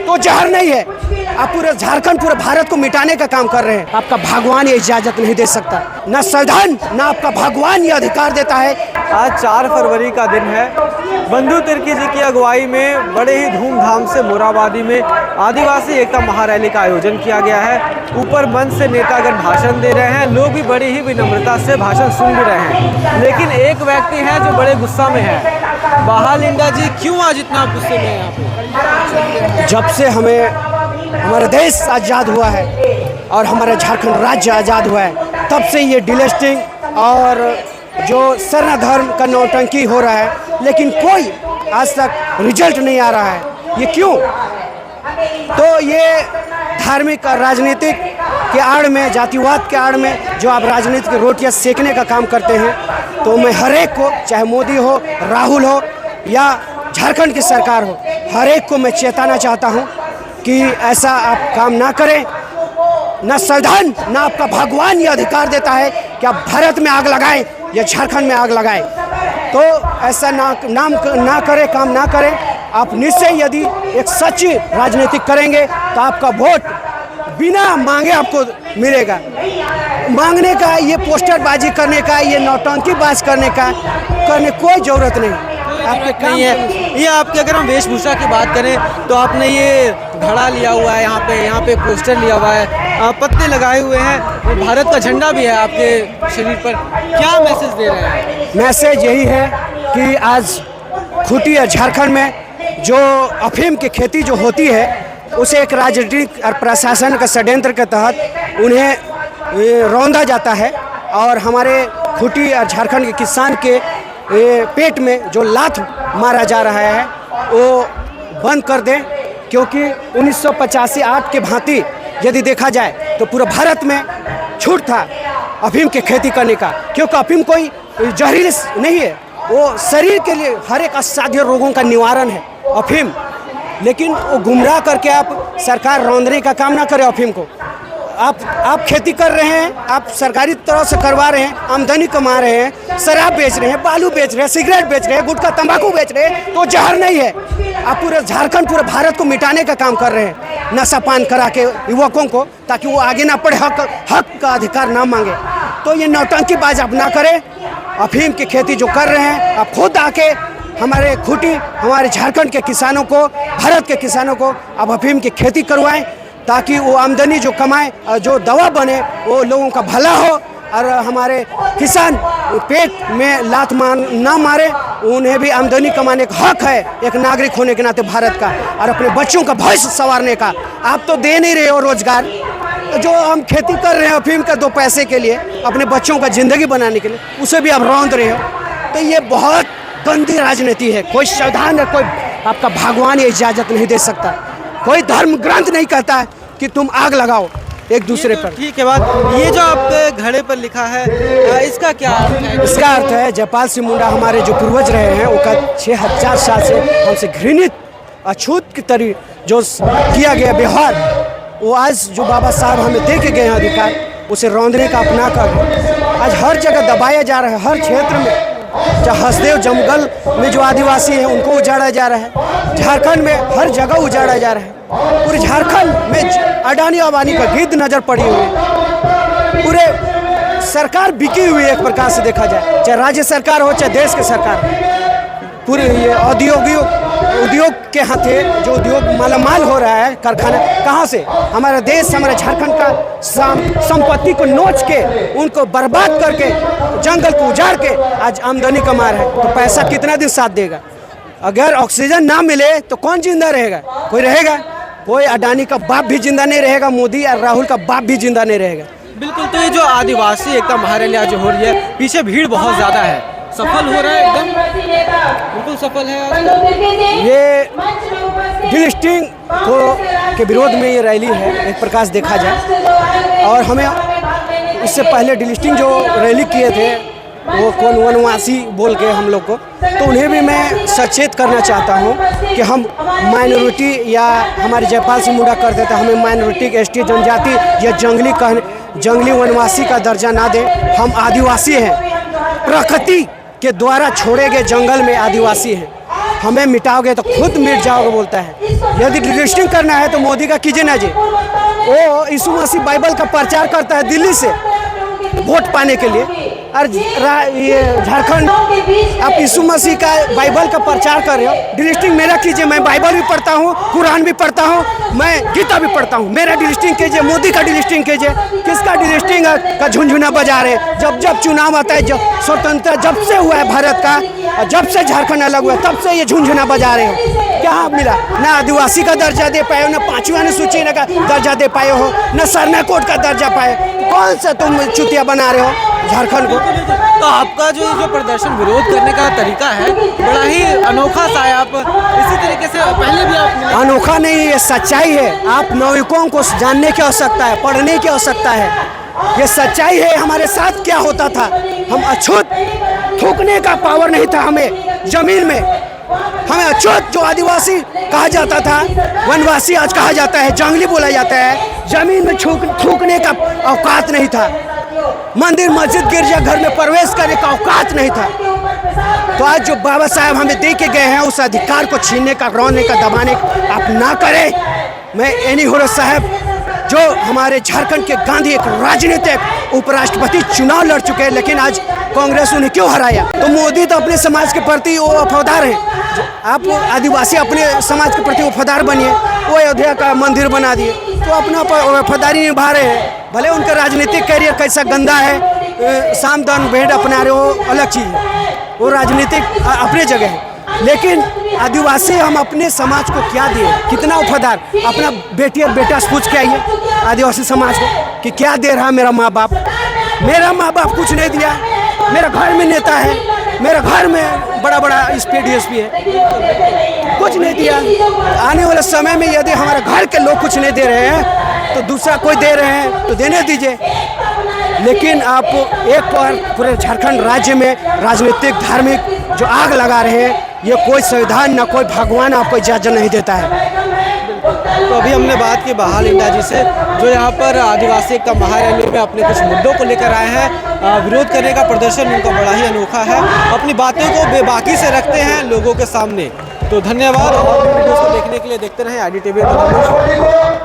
तो जहर नहीं है। आप पूरे झारखंड, पूरे भारत को मिटाने का काम कर रहे हैं। आपका भगवान ये इजाजत नहीं दे सकता, न संविधान न आपका भगवान ये अधिकार देता है। आज 4 फरवरी का दिन है। बंधु तिर्की जी की अगुवाई में बड़े ही धूमधाम से मोरहाबादी में आदिवासी एकता महारैली का आयोजन किया गया है। ऊपर मंच से नेतागण भाषण दे रहे हैं, लोग भी बड़ी ही विनम्रता से भाषण सुन भी रहे हैं। लेकिन एक व्यक्ति है जो बड़े गुस्सा में है। बहालिंडा जी, क्यों आज इतना गुस्से में है यहाँ पे? जब से हमारा देश आज़ाद हुआ है और हमारा झारखंड राज्य आज़ाद हुआ है, तब से ये डिलिस्टिंग और जो सर्ण धर्म का नौटंकी हो रहा है, लेकिन कोई आज तक रिजल्ट नहीं आ रहा है। ये क्यों? तो ये धार्मिक और राजनीतिक के आड़ में, जातिवाद के आड़ में जो आप राजनीतिक रोटियां सेकने का काम करते हैं, तो मैं हर एक को, चाहे मोदी हो, राहुल हो या झारखंड की सरकार हो, हर एक को मैं चेताना चाहता हूं कि ऐसा आप काम ना करें। न संविधान न आपका भगवान ये अधिकार देता है कि आप भारत में आग लगाएं या झारखंड में आग लगाएं। तो ऐसा ना करें, काम ना करें। आप निश्चय यदि एक सच्ची राजनीतिक करेंगे तो आपका वोट बिना मांगे आपको मिलेगा। मांगने का, ये पोस्टरबाजी करने का, ये नौटंकीबाज करने कोई ज़रूरत नहीं। आपके नहीं है। ये आपके, अगर हम वेशभूषा की बात करें तो आपने ये घड़ा लिया हुआ है, यहाँ पे पोस्टर लिया हुआ है, पत्ते लगाए हुए हैं, भारत का झंडा भी है आपके शरीर पर। क्या मैसेज दे रहे हैं? मैसेज यही है कि आज खूंटी या झारखंड में जो अफीम की खेती जो होती है, उसे एक राजनीतिक और प्रशासन का षड्यंत्र के तहत उन्हें रौंदा जाता है और हमारे खूंटी और झारखंड के किसान के पेट में जो लात मारा जा रहा है वो बंद कर दें। क्योंकि 1985 के भांति यदि देखा जाए तो पूरा भारत में छूट था अफीम की खेती करने का, क्योंकि अफीम कोई जहरीली नहीं है, वो शरीर के लिए हर एक असाध्य रोगों का निवारण है अफीम। लेकिन वो गुमराह करके आप सरकार रौंदने का काम ना करें अफीम को। आप खेती कर रहे हैं, आप सरकारी तरह से करवा रहे हैं, आमदनी कमा रहे हैं, शराब बेच रहे हैं, बालू बेच रहे हैं, सिगरेट बेच रहे हैं, गुटखा तंबाकू बेच रहे हैं, तो जहर नहीं है। आप पूरे झारखंड, पूरे भारत को मिटाने का काम कर रहे हैं नशा पान करा के युवकों को, ताकि वो आगे ना पढ़े, हक का अधिकार ना मांगे। तो ये नौटंकीबाज आप ना करें। अफीम की खेती जो कर रहे हैं, आप खुद आके हमारे खूंटी, हमारे झारखंड के किसानों को, भारत के किसानों को आप अफीम की खेती करवाएं, ताकि वो आमदनी जो कमाएं और जो दवा बने वो लोगों का भला हो और हमारे किसान पेट में लात ना मारे। उन्हें भी आमदनी कमाने का हक है एक नागरिक होने के नाते भारत का, और अपने बच्चों का भविष्य संवारने का। आप तो दे नहीं रहे हो रोजगार, जो हम खेती कर रहे हैं अफीम का 2 पैसे के लिए, अपने बच्चों का ज़िंदगी बनाने के लिए, उसे भी आप रौंद रहे हो। तो ये बहुत गंदी राजनीति है। कोई संविधान, कोई आपका भगवान ये इजाज़त नहीं दे सकता। कोई धर्म ग्रंथ नहीं कहता है कि तुम आग लगाओ एक दूसरे पर। ठीक है बात। ये जो आपके घड़े पर लिखा है, इसका क्या अर्थ है? इसका अर्थ है जयपाल सिंह मुंडा हमारे जो पूर्वज रहे हैं, वो 6000 साल से हमसे घृणित अछूत की तरह जो किया गया व्यवहार, वो आज जो बाबा साहब हमें दे के गए हैं अधिकार, उसे रौंदने का अपना कर आज हर जगह दबाया जा रहा है। हर क्षेत्र में, चाहे हसदेव जंगल में जो आदिवासी हैं उनको उजाड़ा जा रहा है, झारखंड में हर जगह उजाड़ा जा रहा है। पूरे झारखंड में अडानी अंबानी का गिद्ध नजर पड़ी हुई है। पूरे सरकार बिकी हुई है एक प्रकार से देखा जाए, चाहे राज्य सरकार हो चाहे देश की सरकार। पूरे ये उद्योग के हाथे जो उद्योग मालामाल हो रहा है, कारखाना कहाँ से? हमारा देश, हमारे झारखंड का संपत्ति को नोच के, उनको बर्बाद करके, जंगल को उजाड़ के आज आमदनी कमा रहा है। तो पैसा कितना दिन साथ देगा? अगर ऑक्सीजन ना मिले तो कौन जिंदा रहेगा? कोई रहेगा? कोई अडानी का बाप भी जिंदा नहीं रहेगा, मोदी और राहुल का बाप भी जिंदा नहीं रहेगा। बिल्कुल। तो ये जो आदिवासी एकता महारैली आज हो रही है, पीछे भीड़ बहुत ज़्यादा है, सफल हो रहा है एकदम? बिल्कुल सफल है। ये डिलिस्टिंग के विरोध में ये रैली है एक प्रकार से देखा जाए। और हमें इससे पहले डिलिस्टिंग जो रैली किए थे वो कौन वनवासी बोल के हम लोग को, तो उन्हें भी मैं सचेत करना चाहता हूँ कि हम माइनॉरिटी, या हमारे जयपाल सिंह मुंडा करते थे, हमें माइनॉरिटी, एसटी, जनजाति या जंगली वनवासी का दर्जा ना दें। हम आदिवासी हैं, प्रकृति के द्वारा छोड़े गए जंगल में आदिवासी हैं। हमें मिटाओगे तो खुद मिट जाओगे बोलता है। यदि डिलिस्टिंग करना है तो मोदी का कीजिए ना जी। वो यीशु मसीह बाइबल का प्रचार करता है दिल्ली से वोट पाने के लिए, और ये झारखंड आप यीशु मसीह का बाइबल का प्रचार कर रहे हो। डिलिस्टिंग मेरा कीजिए, मैं बाइबल भी पढ़ता हूँ, कुरान भी पढ़ता हूँ, मैं गीता भी पढ़ता हूँ। मेरा डिलिस्टिंग कीजिए, मोदी का डिलिस्टिंग कीजिए। किसका डिलिस्टिंग का झुनझुना बजा रहे? जब जब चुनाव आता है, जब स्वतंत्रता जब से हुआ है भारत का, और जब से झारखंड अलग हुआ तब से ये झुनझुना बजा रहे हो। क्या मिला? ना आदिवासी का दर्जा दे पाए हो, ना 5वीं अनुसूची का दर्जा दे पाए हो, ना सरना कोड का दर्जा पाए। कौन सा तुम चुतिया बना रहे हो झारखंड को? तो आपका जो प्रदर्शन विरोध करने का तरीका है बड़ा ही अनोखा सा है। आप इसी तरीके से पहले भी आप मिले। अनोखा नहीं, ये सच्चाई है। आप नागरिकों को जानने की आवश्यकता है, पढ़ने की आवश्यकता है। ये सच्चाई है। हमारे साथ क्या होता था, हम अछूत, थूकने का पावर नहीं था हमें जमीन में। हमें अछूत, जो आदिवासी कहा जाता था, वनवासी आज कहा जाता है, जंगली बोला जाता है। जमीन में थूकने का औकात नहीं था। मंदिर मस्जिद गिरजा घर में प्रवेश करने का औकात नहीं था। तो आज जो बाबा साहब हमें दे के गए हैं, उस अधिकार को छीनने का, रौने का, दबाने का आप ना करें। मैं एनी होरो साहब, जो हमारे झारखंड के गांधी, एक राजनीतिक उपराष्ट्रपति चुनाव लड़ चुके हैं, लेकिन आज कांग्रेस उन्हें क्यों हराया? तो मोदी तो अपने समाज के प्रति वो वफादार हैं। आप आदिवासी अपने समाज के प्रति वफादार बनिए। वो अयोध्या का मंदिर बना दिए तो अपना वफादारी निभा रहे हैं। भले उनका राजनीतिक कैरियर कैसा गंदा है, साम दान भेंट अपना रहे हो, अलग चीज़ है, वो राजनीतिक अपने जगह है। लेकिन आदिवासी हम अपने समाज को क्या दिए? कितना वफादार? अपना बेटी और बेटा से पूछ के आइए आदिवासी समाज को कि क्या दे रहा मेरा माँ बाप। मेरा माँ बाप कुछ नहीं दिया। मेरा घर में नेता है, मेरा घर में बड़ा बड़ा SP DSP है, कुछ नहीं दिया। आने वाले समय में यदि हमारे घर के लोग कुछ नहीं दे रहे हैं तो दूसरा कोई दे रहे हैं तो देने दीजिए। लेकिन आप एक बार पूरे झारखंड राज्य में राजनीतिक धार्मिक जो आग लगा रहे हैं, ये कोई संविधान ना कोई भगवान आपको इजाज़त नहीं देता है। तो अभी हमने बात की बहाल इंडिया जी से, जो यहाँ पर आदिवासी का महारैली में अपने कुछ मुद्दों को लेकर आए हैं। विरोध करने का प्रदर्शन उनका बड़ा ही अनोखा है, अपनी बातें को बेबाकी से रखते हैं लोगों के सामने। तो धन्यवाद। और वीडियोस को देखने के लिए देखते रहें IDTV।